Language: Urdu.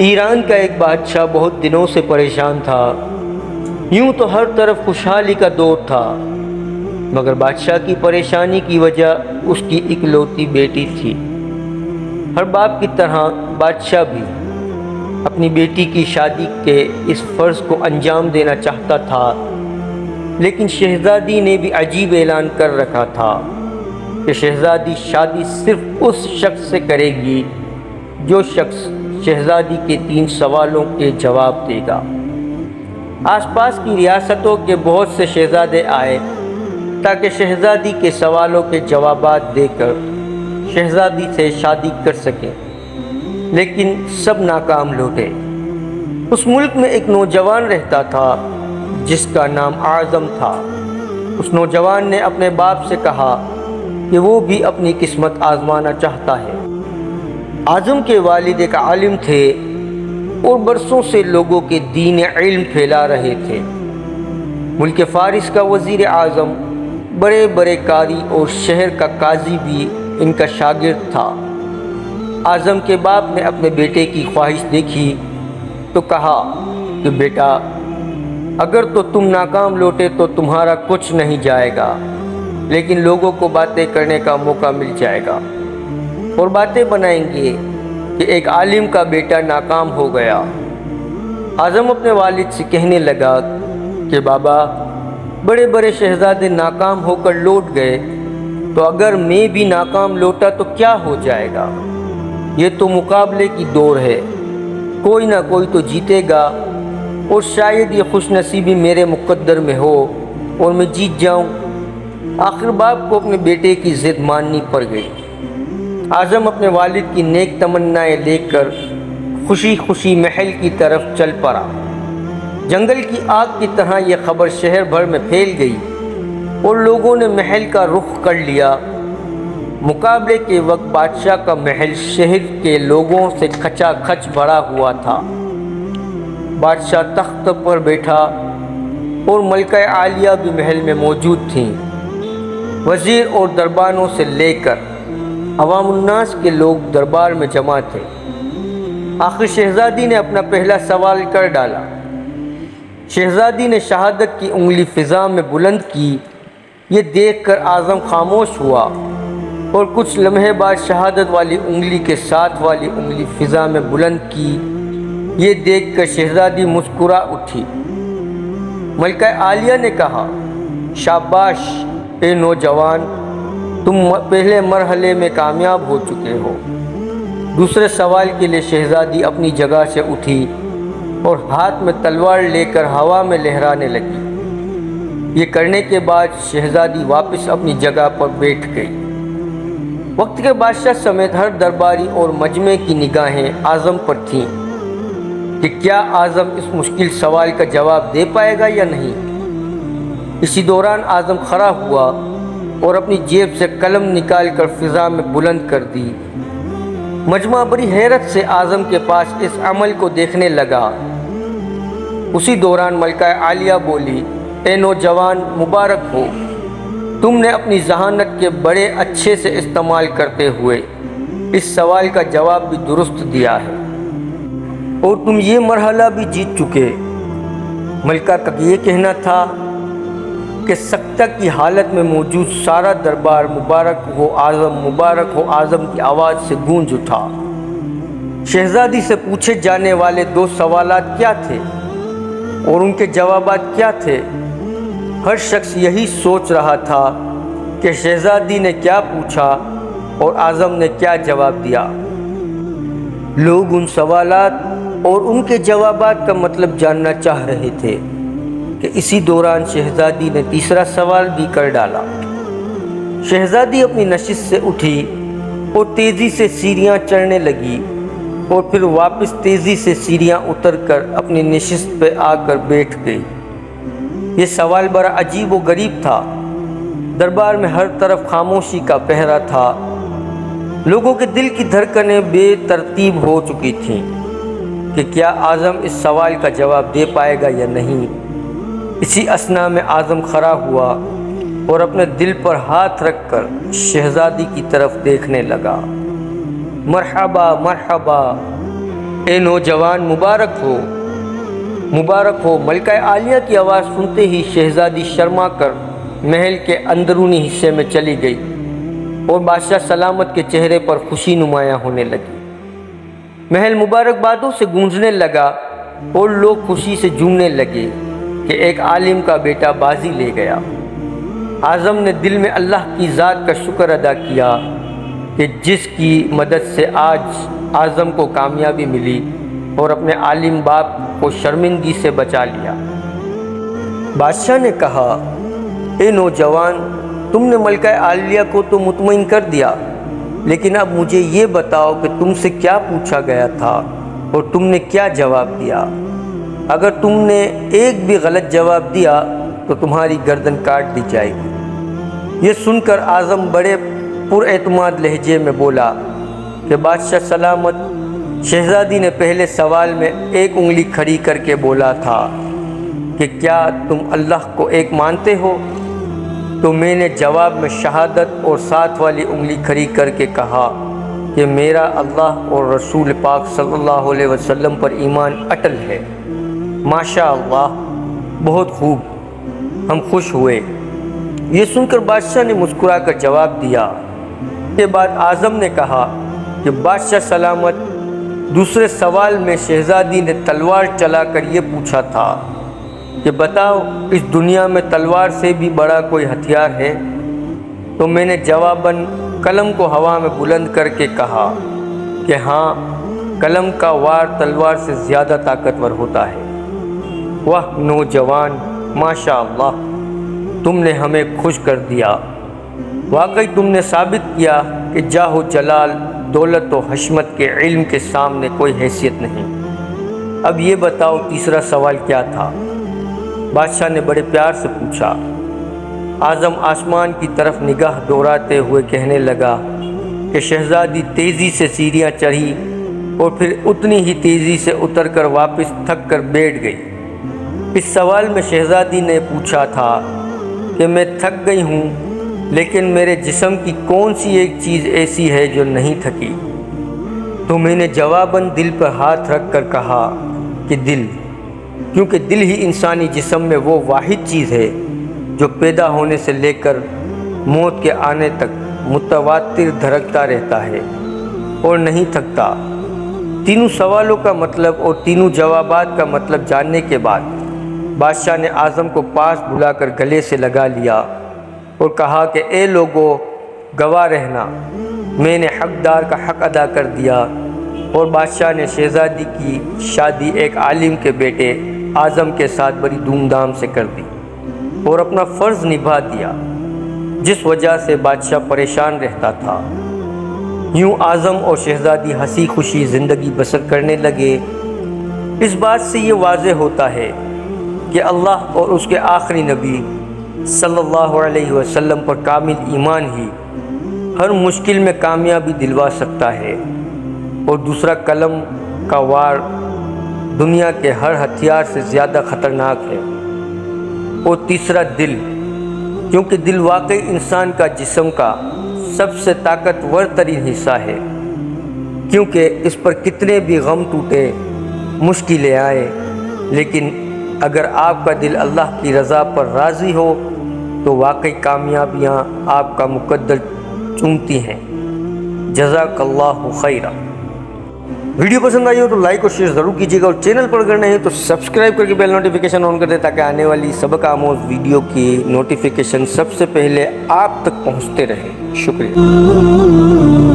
ایران کا ایک بادشاہ بہت دنوں سے پریشان تھا۔ یوں تو ہر طرف خوشحالی کا دور تھا، مگر بادشاہ کی پریشانی کی وجہ اس کی اکلوتی بیٹی تھی۔ ہر باپ کی طرح بادشاہ بھی اپنی بیٹی کی شادی کے اس فرض کو انجام دینا چاہتا تھا، لیکن شہزادی نے بھی عجیب اعلان کر رکھا تھا کہ شہزادی شادی صرف اس شخص سے کرے گی جو شخص شہزادی کے 3 سوالوں کے جواب دے گا۔ آس پاس کی ریاستوں کے بہت سے شہزادے آئے تاکہ شہزادی کے سوالوں کے جوابات دے کر شہزادی سے شادی کر سکیں، لیکن سب ناکام لوٹے۔ اس ملک میں ایک نوجوان رہتا تھا جس کا نام اعظم تھا۔ اس نوجوان نے اپنے باپ سے کہا کہ وہ بھی اپنی قسمت آزمانا چاہتا ہے۔ اعظم کے والد ایک عالم تھے اور برسوں سے لوگوں کے دین علم پھیلا رہے تھے۔ ملک فارس کا وزیر اعظم، بڑے بڑے قاری اور شہر کا قاضی بھی ان کا شاگرد تھا۔ اعظم کے باپ نے اپنے بیٹے کی خواہش دیکھی تو کہا کہ بیٹا، اگر تو تم ناکام لوٹے تو تمہارا کچھ نہیں جائے گا، لیکن لوگوں کو باتیں کرنے کا موقع مل جائے گا اور باتیں بنائیں گے کہ ایک عالم کا بیٹا ناکام ہو گیا۔ اعظم اپنے والد سے کہنے لگا کہ بابا، بڑے بڑے شہزادے ناکام ہو کر لوٹ گئے، تو اگر میں بھی ناکام لوٹا تو کیا ہو جائے گا؟ یہ تو مقابلے کی دوڑ ہے، کوئی نہ کوئی تو جیتے گا، اور شاید یہ خوش نصیبی میرے مقدر میں ہو اور میں جیت جاؤں۔ آخر باپ کو اپنے بیٹے کی ضد ماننی پڑ گئی۔ اعظم اپنے والد کی نیک تمنائیں لے کر خوشی خوشی محل کی طرف چل پڑا۔ جنگل کی آگ کی طرح یہ خبر شہر بھر میں پھیل گئی اور لوگوں نے محل کا رخ کر لیا۔ مقابلے کے وقت بادشاہ کا محل شہر کے لوگوں سے کھچا کھچ بھرا ہوا تھا۔ بادشاہ تخت پر بیٹھا اور ملکہ عالیہ بھی محل میں موجود تھیں۔ وزیر اور دربانوں سے لے کر عوام الناس کے لوگ دربار میں جمع تھے۔ آخر شہزادی نے اپنا پہلا سوال کر ڈالا۔ شہزادی نے شہادت کی انگلی فضا میں بلند کی۔ یہ دیکھ کر اعظم خاموش ہوا اور کچھ لمحے بعد شہادت والی انگلی کے ساتھ والی انگلی فضا میں بلند کی۔ یہ دیکھ کر شہزادی مسکرا اٹھی۔ ملکہ عالیہ نے کہا، شاباش اے نوجوان، تم پہلے مرحلے میں کامیاب ہو چکے ہو۔ دوسرے سوال کے لیے شہزادی اپنی جگہ سے اٹھی اور ہاتھ میں تلوار لے کر ہوا میں لہرانے لگی۔ یہ کرنے کے بعد شہزادی واپس اپنی جگہ پر بیٹھ گئی۔ وقت کے بادشاہ سمیت ہر درباری اور مجمع کی نگاہیں اعظم پر تھیں کہ کیا اعظم اس مشکل سوال کا جواب دے پائے گا یا نہیں۔ اسی دوران اعظم کھڑا ہوا اور اپنی جیب سے قلم نکال کر فضا میں بلند کر دی۔ مجمع بڑی حیرت سے اعظم کے پاس اس عمل کو دیکھنے لگا۔ اسی دوران ملکہ عالیہ بولی، اے نوجوان، مبارک ہو، تم نے اپنی ذہانت کے بڑے اچھے سے استعمال کرتے ہوئے اس سوال کا جواب بھی درست دیا ہے اور تم یہ مرحلہ بھی جیت چکے۔ ملکہ کا یہ کہنا تھا کہ سکتہ کی حالت میں موجود سارا دربار مبارک ہو اعظم، مبارک ہو اعظم کی آواز سے گونج اٹھا۔ شہزادی سے پوچھے جانے والے 2 سوالات کیا تھے اور ان کے جوابات کیا تھے؟ ہر شخص یہی سوچ رہا تھا کہ شہزادی نے کیا پوچھا اور اعظم نے کیا جواب دیا۔ لوگ ان سوالات اور ان کے جوابات کا مطلب جاننا چاہ رہے تھے کہ اسی دوران شہزادی نے تیسرا سوال بھی کر ڈالا۔ شہزادی اپنی نشست سے اٹھی اور تیزی سے سیڑھیاں چڑھنے لگی اور پھر واپس تیزی سے سیڑھیاں اتر کر اپنی نشست پہ آ کر بیٹھ گئی۔ یہ سوال بڑا عجیب و غریب تھا۔ دربار میں ہر طرف خاموشی کا پہرا تھا۔ لوگوں کے دل کی دھڑکنیں بے ترتیب ہو چکی تھیں کہ کیا اعظم اس سوال کا جواب دے پائے گا یا نہیں۔ اسی اثنا میں اعظم کھڑا ہوا اور اپنے دل پر ہاتھ رکھ کر شہزادی کی طرف دیکھنے لگا۔ مرحبا مرحبا، اے نوجوان مبارک ہو۔ ملکہ عالیہ کی آواز سنتے ہی شہزادی شرما کر محل کے اندرونی حصے میں چلی گئی اور بادشاہ سلامت کے چہرے پر خوشی نمایاں ہونے لگی۔ محل مبارکبادوں سے گونجنے لگا اور لوگ خوشی سے جھومنے لگے کہ ایک عالم کا بیٹا بازی لے گیا۔ اعظم نے دل میں اللہ کی ذات کا شکر ادا کیا کہ جس کی مدد سے آج اعظم کو کامیابی ملی اور اپنے عالم باپ کو شرمندگی سے بچا لیا۔ بادشاہ نے کہا، اے نوجوان، تم نے ملکہ عالیہ کو تو مطمئن کر دیا، لیکن اب مجھے یہ بتاؤ کہ تم سے کیا پوچھا گیا تھا اور تم نے کیا جواب دیا۔ اگر تم نے ایک بھی غلط جواب دیا تو تمہاری گردن کاٹ دی جائے گی۔ یہ سن کر اعظم بڑے پر اعتماد لہجے میں بولا کہ بادشاہ سلامت، شہزادی نے پہلے سوال میں ایک انگلی کھڑی کر کے بولا تھا کہ کیا تم اللہ کو ایک مانتے ہو؟ تو میں نے جواب میں شہادت اور ساتھ والی انگلی کھڑی کر کے کہا کہ میرا اللہ اور رسول پاک صلی اللہ علیہ وسلم پر ایمان اٹل ہے۔ ماشاء اللہ، بہت خوب، ہم خوش ہوئے۔ یہ سن کر بادشاہ نے مسکرا کر جواب دیا۔ اس کے بعد اعظم نے کہا کہ بادشاہ سلامت، دوسرے سوال میں شہزادی نے تلوار چلا کر یہ پوچھا تھا کہ بتاؤ، اس دنیا میں تلوار سے بھی بڑا کوئی ہتھیار ہے؟ تو میں نے جواباً قلم کو ہوا میں بلند کر کے کہا کہ ہاں، قلم کا وار تلوار سے زیادہ طاقتور ہوتا ہے۔ واہ نوجوان، ماشاء اللہ، تم نے ہمیں خوش کر دیا۔ واقعی تم نے ثابت کیا کہ جاہ و جلال، دولت و حشمت کے علم کے سامنے کوئی حیثیت نہیں۔ اب یہ بتاؤ تیسرا سوال کیا تھا؟ بادشاہ نے بڑے پیار سے پوچھا۔ اعظم آسمان کی طرف نگاہ دوڑاتے ہوئے کہنے لگا کہ شہزادی تیزی سے سیڑھیاں چڑھی اور پھر اتنی ہی تیزی سے اتر کر واپس تھک کر بیٹھ گئی۔ اس سوال میں شہزادی نے پوچھا تھا کہ میں تھک گئی ہوں، لیکن میرے جسم کی کون سی ایک چیز ایسی ہے جو نہیں تھکی؟ تو میں نے جواباً دل پر ہاتھ رکھ کر کہا کہ دل، کیونکہ دل ہی انسانی جسم میں وہ واحد چیز ہے جو پیدا ہونے سے لے کر موت کے آنے تک متواتر دھڑکتا رہتا ہے اور نہیں تھکتا۔ تینوں سوالوں کا مطلب اور تینوں جوابات کا مطلب جاننے کے بعد بادشاہ نے اعظم کو پاس بلا کر گلے سے لگا لیا اور کہا کہ اے لوگو، گواہ رہنا، میں نے حقدار کا حق ادا کر دیا اور بادشاہ نے شہزادی کی شادی ایک عالم کے بیٹے اعظم کے ساتھ بڑی دھوم دھام سے کر دی اور اپنا فرض نبھا دیا، جس وجہ سے بادشاہ پریشان رہتا تھا۔ یوں اعظم اور شہزادی ہنسی خوشی زندگی بسر کرنے لگے۔ اس بات سے یہ واضح ہوتا ہے کہ اللہ اور اس کے آخری نبی صلی اللہ علیہ وسلم پر کامل ایمان ہی ہر مشکل میں کامیابی دلوا سکتا ہے، اور دوسرا قلم کا وار دنیا کے ہر ہتھیار سے زیادہ خطرناک ہے، اور تیسرا دل، کیونکہ دل واقعی انسان کا جسم کا سب سے طاقتور ترین حصہ ہے، کیونکہ اس پر کتنے بھی غم ٹوٹے، مشکلیں آئیں، لیکن اگر آپ کا دل اللہ کی رضا پر راضی ہو تو واقعی کامیابیاں آپ کا مقدر چومتی ہیں۔ جزاک اللہ خیرہ۔ ویڈیو پسند آئی ہو تو لائک اور شیئر ضرور کیجیے گا، اور چینل پر اگر نہیں تو سبسکرائب کر کے بیل نوٹیفیکیشن آن کر دیں تاکہ آنے والی سبق آموز ویڈیو کی نوٹیفیکیشن سب سے پہلے آپ تک پہنچتے رہے۔ شکریہ۔